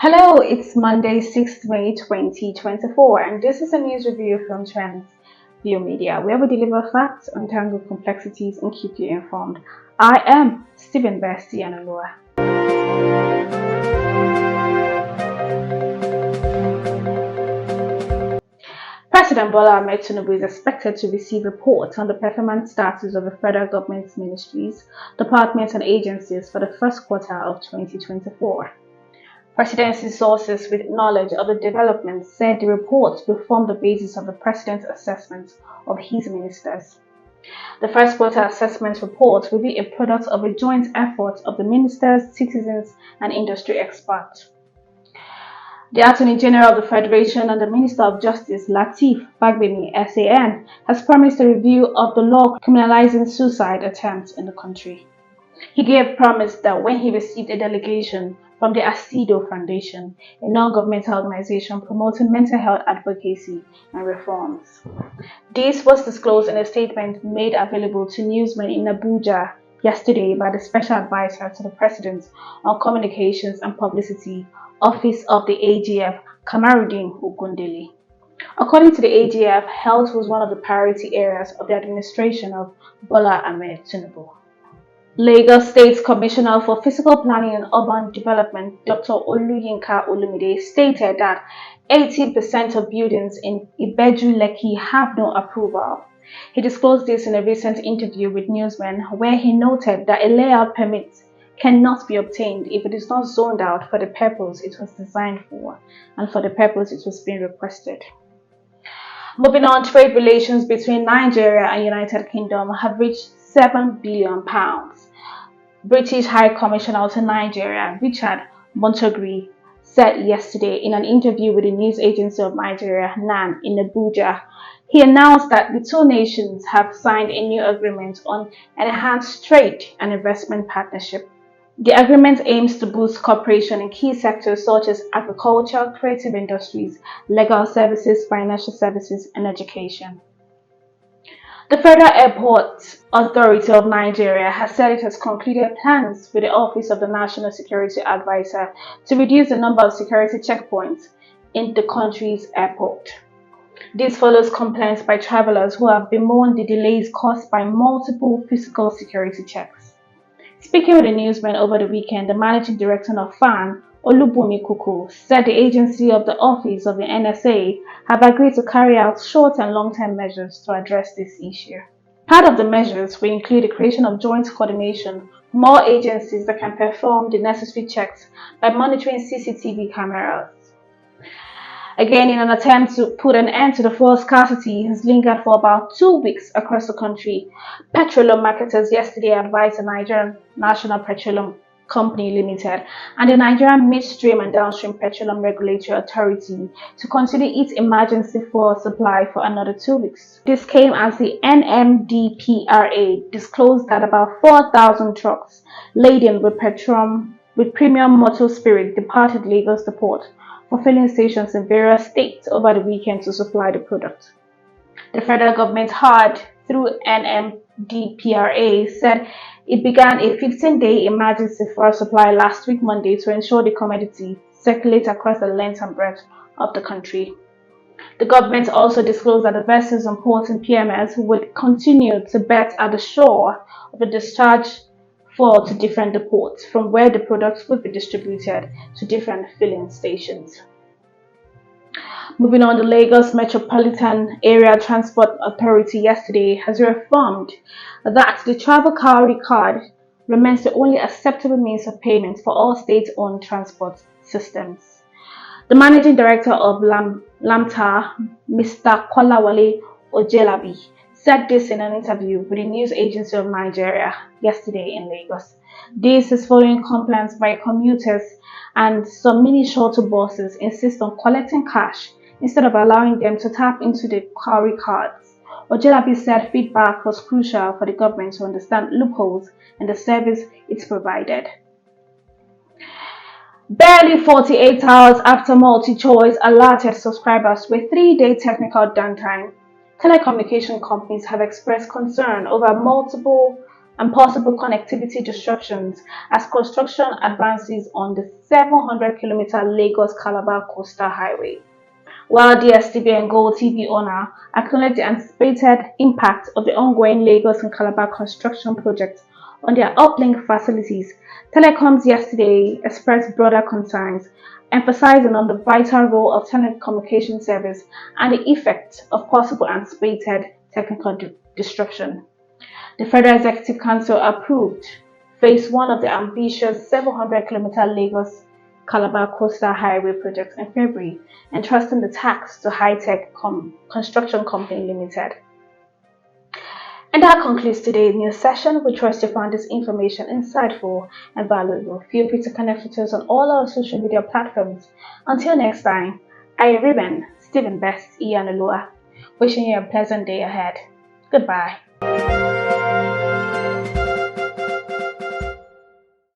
Hello, it's Monday, 6th May 2024, and this is a news review from Trends View Media, where we deliver facts, untangle complexities, and keep you informed. I am Stephen Bestie Analua. President Bola Ahmed Tinubu is expected to receive reports on the performance status of the federal government's ministries, departments, and agencies for the first quarter of 2024. Presidency sources with knowledge of the developments said the reports will form the basis of the president's assessment of his ministers. The first quarter assessment report will be a product of a joint effort of the ministers, citizens, and industry experts. The Attorney General of the Federation and the Minister of Justice, Lateef Fagbemi, FAAN, has promised a review of the law criminalizing suicide attempts in the country. He gave promise that when he received a delegation from the ASIDO Foundation, a non-governmental organization promoting mental health advocacy and reforms. This was disclosed in a statement made available to newsmen in Abuja yesterday by the Special Advisor to the President on Communications and Publicity, Office of the AGF, Kamarudin Ogundele. According to the AGF, health was one of the priority areas of the administration of Bola Ahmed Tinubu. Lagos State Commissioner for Physical Planning and Urban Development, Dr. Oluyinka Olumide, stated that 80% of buildings in Ibeju Lekki have no approval. He disclosed this in a recent interview with newsmen, where he noted that a layout permit cannot be obtained if it is not zoned out for the purpose it was designed for and for the purpose it was being requested. Moving on, trade relations between Nigeria and United Kingdom have reached £7 billion. British High Commissioner to Nigeria, Richard Montgomery, said yesterday in an interview with the news agency of Nigeria, NAN, in Abuja. He announced that the two nations have signed a new agreement on enhanced trade and investment partnership. The agreement aims to boost cooperation in key sectors such as agriculture, creative industries, legal services, financial services, and education. The Federal Airport Authority of Nigeria has said it has concluded plans with the Office of the National Security Advisor to reduce the number of security checkpoints in the country's airport. This follows complaints by travelers who have bemoaned the delays caused by multiple physical security checks. Speaking with the newsmen over the weekend, the managing director of FAAN, Olubunmi Kuku, said the agency of the Office of the NSA have agreed to carry out short and long-term measures to address this issue. Part of the measures will include the creation of joint coordination, more agencies that can perform the necessary checks by monitoring CCTV cameras. Again, in an attempt to put an end to the fuel scarcity has lingered for about 2 weeks across the country, petroleum marketers yesterday advised the Nigerian National Petroleum Company Limited and the Nigerian Midstream and Downstream Petroleum Regulatory Authority to continue its emergency fuel supply for another 2 weeks. This came as the NMDPRA disclosed that about 4,000 trucks laden with premium motor spirit departed Lagos port for filling stations in various states over the weekend to supply the product. The federal government had, through NMDPRA, said it began a 15-day emergency fuel supply last week Monday to ensure the commodity circulates across the length and breadth of the country. The government also disclosed that the vessels on ports and PMS would continue to berth at the shore of the discharge fuel to different depots, from where the products would be distributed to different filling stations. Moving on, the Lagos Metropolitan Area Transport Authority yesterday has reaffirmed that the travel cowrie card remains the only acceptable means of payment for all state-owned transport systems. The managing director of LAMTA, Mr. Kolawale Ojelabi, said this in an interview with the news agency of Nigeria yesterday in Lagos. This is following complaints by commuters, and some mini shuttle buses insist on collecting cash instead of allowing them to tap into the cowrie cards. Ojelabi said feedback was crucial for the government to understand loopholes in the service it's provided. Barely 48 hours after MultiChoice alerted subscribers with 3-day technical downtime, telecommunication companies have expressed concern over multiple and possible connectivity disruptions as construction advances on the 700-kilometer Lagos-Calabar coastal highway. While DSTV and Gold TV owner acknowledged the anticipated impact of the ongoing Lagos and Calabar construction project on their uplink facilities, Telecoms yesterday expressed broader concerns, emphasizing on the vital role of telecommunication service and the effect of possible anticipated technical disruption. The Federal Executive Council approved Phase 1 of the ambitious 700-kilometer Lagos-Calabar Coastal Highway project in February, entrusting the task to High-Tech Construction Company Limited. And that concludes today's news session. We trust you found this information insightful and valuable. Feel free to connect with us on all our social media platforms. Until next time, I Ruben, Stephen Best, Ian Alua, wishing you a pleasant day ahead. Goodbye.